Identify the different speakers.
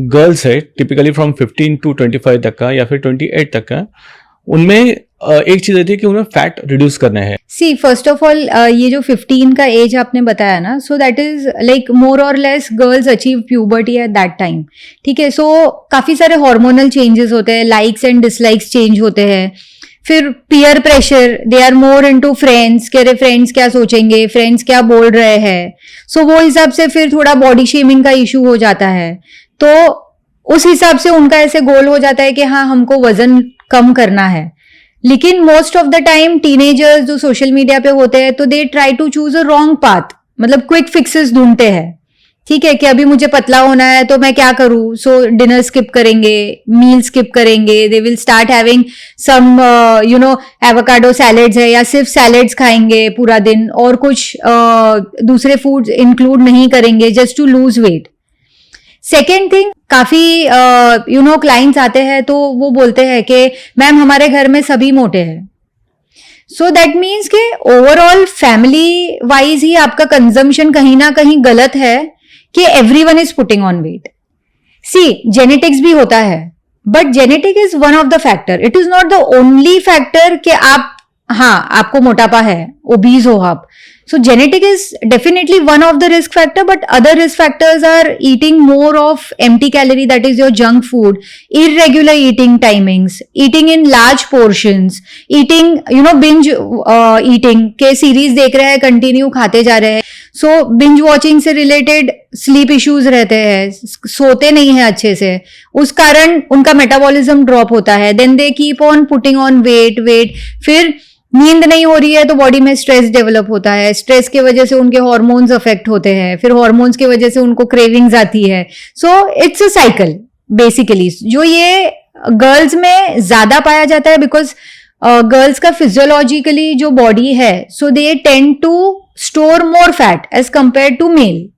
Speaker 1: Girls है typically from 15 to 25 तक का या फिर 28 तक का, उनमें एक चीज रहती है कि उन्हें फैट रिड्यूस करना है।
Speaker 2: सी फर्स्ट ऑफ ऑल ये जो 15 का एज आपने बताया ना, so that is like more और less girls achieve puberty at that time. ठीक है, सो काफी सारे हार्मोनल चेंजेस होते हैं, लाइक्स एंड डिसलाइक्स चेंज होते हैं। फिर peer pressure, they are more into friends, कि अरे फ्रेंड्स क्या सोचेंगे, फ्रेंड्स क्या बोल रहे हैं, सो वो हिसाब से फिर थोड़ा बॉडी शेमिंग का इशू हो जाता है। तो उस हिसाब से उनका ऐसे गोल हो जाता है कि हाँ हमको वजन कम करना है। लेकिन most of the time teenagers जो सोशल मीडिया पे होते हैं तो they try to choose a wrong path, मतलब क्विक फिक्सेस ढूंढते हैं। ठीक है, कि अभी मुझे पतला होना है तो मैं क्या करूं, सो डिनर स्किप करेंगे, मील स्किप करेंगे, they will start having some avocado salads है या सिर्फ सैलेड्स खाएंगे पूरा दिन और कुछ दूसरे फूड्स इंक्लूड नहीं करेंगे just to lose weight. Second thing, काफी क्लाइंट्स आते हैं तो वो बोलते हैं कि मैम हमारे घर में सभी मोटे हैं। सो दैट मीन्स कि ओवरऑल फैमिली वाइज ही आपका कंजम्पशन कहीं ना कहीं गलत है कि everyone is putting on weight. See genetics भी होता है, but genetic is one of the factor, it is not the only factor कि आप आपको मोटापा है, ओबीज हो आप। So genetic is definitely one of the risk factor, but other risk factors are eating more of empty calorie, that is your junk food, irregular eating timings, eating in large portions, eating binge eating के series देख रहे हैं, continue खाते जा रहे हैं। So binge watching से related sleep issues रहते हैं, सोते नहीं है अच्छे से, उस कारण उनका metabolism drop होता है। Then they keep on putting on weight, फिर नींद नहीं हो रही है तो बॉडी में स्ट्रेस डेवलप होता है, स्ट्रेस की वजह से उनके हार्मोन्स अफेक्ट होते हैं, फिर हार्मोन्स की वजह से उनको क्रेविंग्स आती है। So it's a cycle basically, जो ये गर्ल्स में ज्यादा पाया जाता है बिकॉज गर्ल्स का फिजियोलॉजिकली जो बॉडी है, so they tend to store more fat as compare to mail.